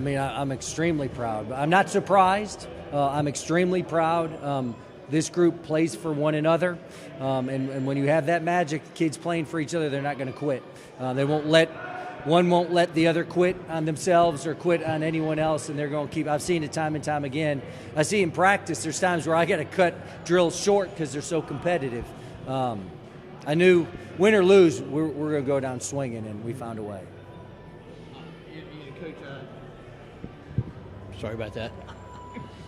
mean, I'm extremely proud. I'm not surprised. I'm extremely proud. This group plays for one another, and when you have that magic, the kids playing for each other, they're not going to quit. One won't let the other quit on themselves or quit on anyone else, and they're going to keep. I've seen it time and time again. I see in practice, there's times where I got to cut drills short because they're so competitive. I knew, win or lose, we're going to go down swinging, and we found a way. Coach, sorry about that.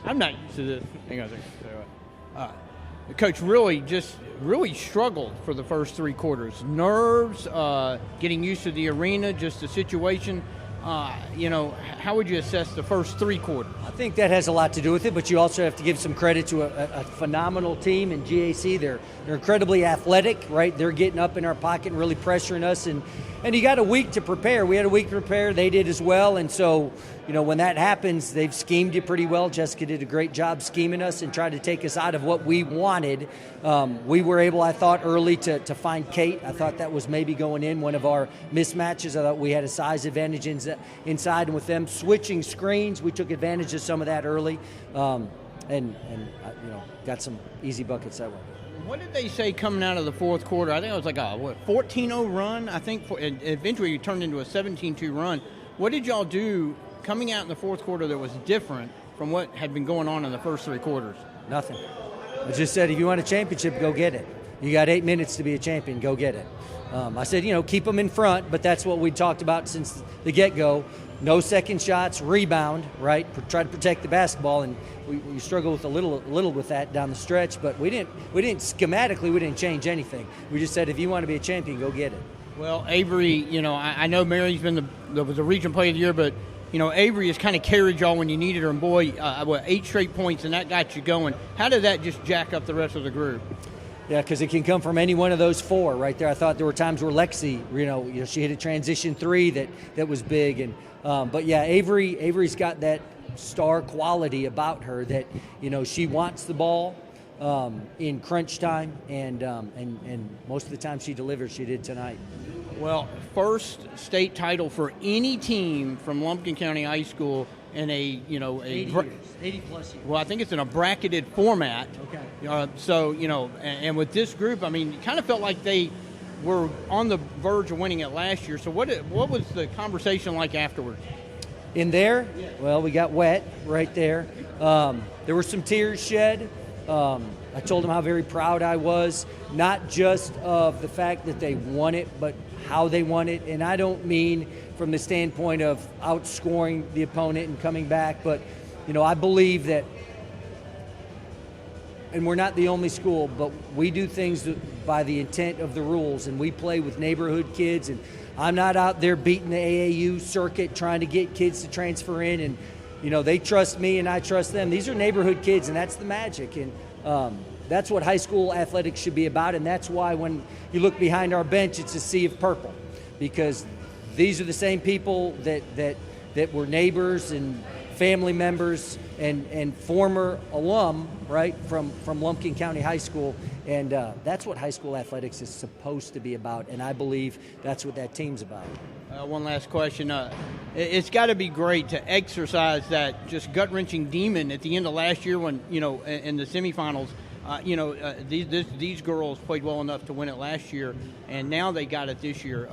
I'm not used to this. Hang on a second. The coach really struggled for the first three quarters. Nerves, getting used to the arena, just the situation. How would you assess the first three quarters? I think that has a lot to do with it, but you also have to give some credit to a phenomenal team in GAC. They're incredibly athletic, right? They're getting up in our pocket and really pressuring us, and you got a week to prepare. We had a week to prepare. They did as well, and so, when that happens, they've schemed you pretty well. Jessica did a great job scheming us and tried to take us out of what we wanted. We were able, I thought, early to find Kate. I thought that was maybe going in one of our mismatches. I thought we had a size advantage inside, and with them switching screens, we took advantage of some of that early, and got some easy buckets that way. What did they say coming out of the fourth quarter? I think it was like a 14-0 run. I think and eventually it turned into a 17-2 run. What did y'all do coming out in the fourth quarter that was different from what had been going on in the first three quarters? Nothing. I just said, if you want a championship, go get it. You got 8 minutes to be a champion, go get it. I said, keep them in front, but that's what we talked about since the get-go. No second shots, rebound, right? Try to protect the basketball, and we struggled with a little with that down the stretch, but we didn't schematically, we didn't change anything. We just said, if you want to be a champion, go get it. Well, Avery, I know Mary's been the region player of the year, but Avery has kind of carried y'all when you needed her, and boy, 8 straight points, and that got you going. How did that just jack up the rest of the group? Yeah, because it can come from any one of those four right there. I thought there were times where Lexi, she hit a transition three that was big, and but yeah, Avery's got that star quality about her that she wants the ball in crunch time, and most of the time she delivers. She did tonight. Well, first state title for any team from Lumpkin County High School in 80 plus years. Well, I think it's in a bracketed format. Okay. So and with this group, I mean, it kind of felt like they were on the verge of winning it last year. So what was the conversation like afterwards? In there? Yeah. Well, we got wet right there. There were some tears shed. I told them how very proud I was, not just of the fact that they won it, but how they won it. And I don't mean from the standpoint of outscoring the opponent and coming back, but I believe that, and we're not the only school, but we do things by the intent of the rules, and we play with neighborhood kids, and I'm not out there beating the AAU circuit trying to get kids to transfer in, and they trust me and I trust them. These are neighborhood kids, and that's the magic, and that's what high school athletics should be about, and that's why when you look behind our bench, it's a sea of purple, because these are the same people that were neighbors and family members and former alum, right, from Lumpkin County High School, and that's what high school athletics is supposed to be about, and I believe that's what that team's about. One last question. It's got to be great to exercise that just gut-wrenching demon at the end of last year when, in the semifinals, these girls played well enough to win it last year, and now they got it this year.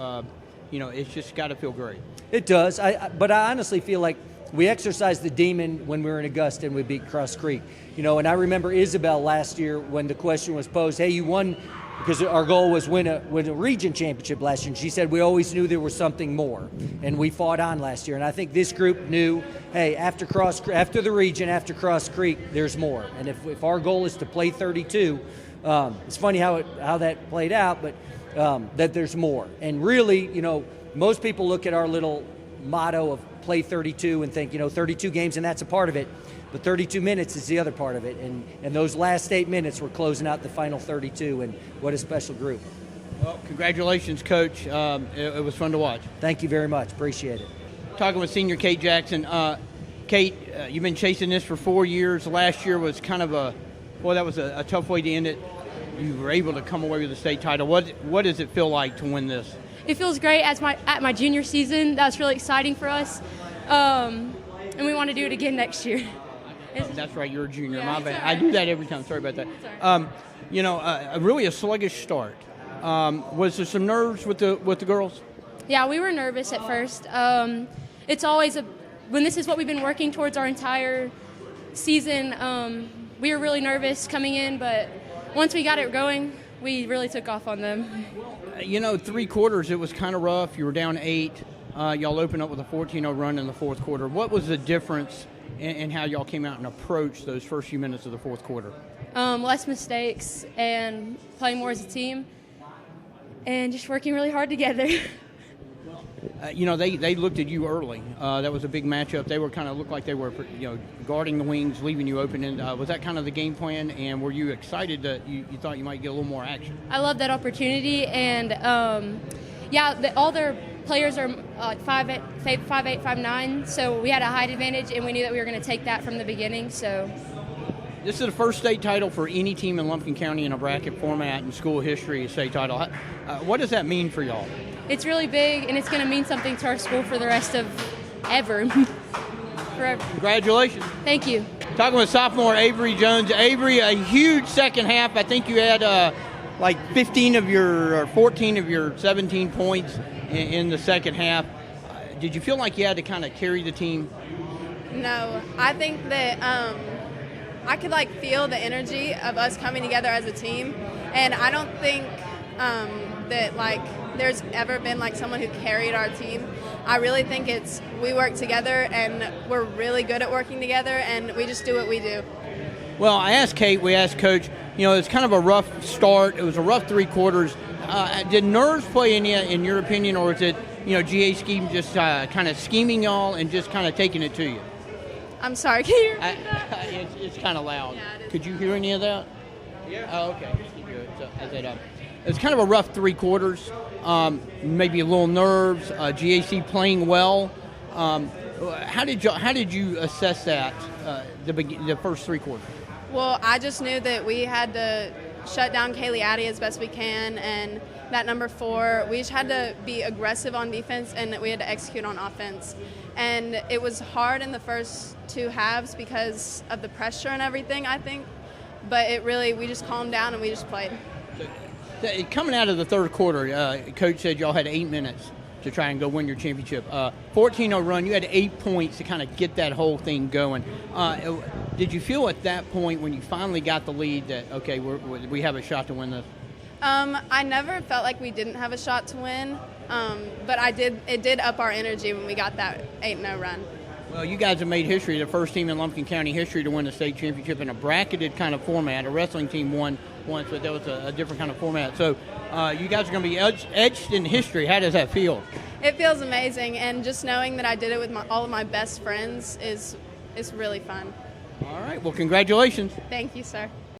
It's just got to feel great. It does, but I honestly feel like we exercised the demon when we were in Augusta and we beat Cross Creek. And I remember Isabel last year when the question was posed, hey, you won, because our goal was win a region championship last year. And she said, we always knew there was something more. And we fought on last year. And I think this group knew, hey, after the region, after Cross Creek, there's more. And if our goal is to play 32, it's funny how that played out, but that there's more. And really, most people look at our little motto of play 32 and think, 32 games, and that's a part of it. But 32 minutes is the other part of it. And those last 8 minutes, we're closing out the final 32, and what a special group. Well, congratulations, Coach. It was fun to watch. Thank you very much. Appreciate it. Talking with senior Kate Jackson. Kate, you've been chasing this for 4 years. Last year was kind of that was a tough way to end it. You were able to come away with the state title. What does it feel like to win this? It feels great. At my junior season, that was really exciting for us. and we want to do it again next year. That's right, you're a junior. Yeah, My it's bad. all I right. do that every time. Sorry about that. Sorry. Really a sluggish start. Was there some nerves with the girls? Yeah, we were nervous at first. It's always when this is what we've been working towards our entire season. We were really nervous coming in, but once we got it going, we really took off on them. 3 quarters, it was kind of rough. You were down 8. Y'all opened up with a 14-0 run in the fourth quarter. What was the difference in how y'all came out and approached those first few minutes of the fourth quarter? Less mistakes and playing more as a team and just working really hard together. They looked at you early. That was a big matchup. They looked like they were, guarding the wings, leaving you open. And was that kind of the game plan? And were you excited that you thought you might get a little more action? I love that opportunity, and all their players are 5'8", 5'9", so we had a height advantage, and we knew that we were going to take that from the beginning. So this is the first state title for any team in Lumpkin County in a bracket format in school history, a state title. What does that mean for y'all? it's really big, and it's going to mean something to our school for the rest of ever. Forever. Congratulations. Thank you. Talking with sophomore Avery Jones. Avery, a huge second half. I think you had 14 of your 17 points in the second half. Did you feel like you had to kind of carry the team? No, I think that I could feel the energy of us coming together as a team, and I don't think that there's ever been someone who carried our team. I really think we work together, and we're really good at working together, and we just do what we do. Well, I asked Kate, we asked Coach, it's kind of a rough start. It was a rough 3 quarters. Did nerves play in your opinion, or is it, GA scheme just kind of scheming y'all and just kind of taking it to you? I'm sorry, can you repeat that? It's kind of loud. Yeah, it is. Could you hear any of that? Yeah. Oh, okay. Just keep doing it. So, I said, it's kind of a rough 3 quarters. Maybe a little nerves. GAC playing well. How did you assess that? The first 3 quarters. Well, I just knew that we had to shut down Kaylee Addy as best we can, and that number 4, we just had to be aggressive on defense, and we had to execute on offense. And it was hard in the first 2 halves because of the pressure and everything, I think. But we just calmed down and we just played. Coming out of the third quarter, Coach said y'all had 8 minutes to try and go win your championship. 14-0 run, you had 8 points to kind of get that whole thing going. Did you feel at that point when you finally got the lead that, okay, we have a shot to win this? I never felt like we didn't have a shot to win, but it did up our energy when we got that 8-0 run. Well, you guys have made history, the first team in Lumpkin County history to win the state championship in a bracketed kind of format. A wrestling team won once, but that was a different kind of format. So you guys are going to be etched in history. How does that feel? It feels amazing, and just knowing that I did it with all of my best friends is really fun. All right. Well, congratulations. Thank you, sir.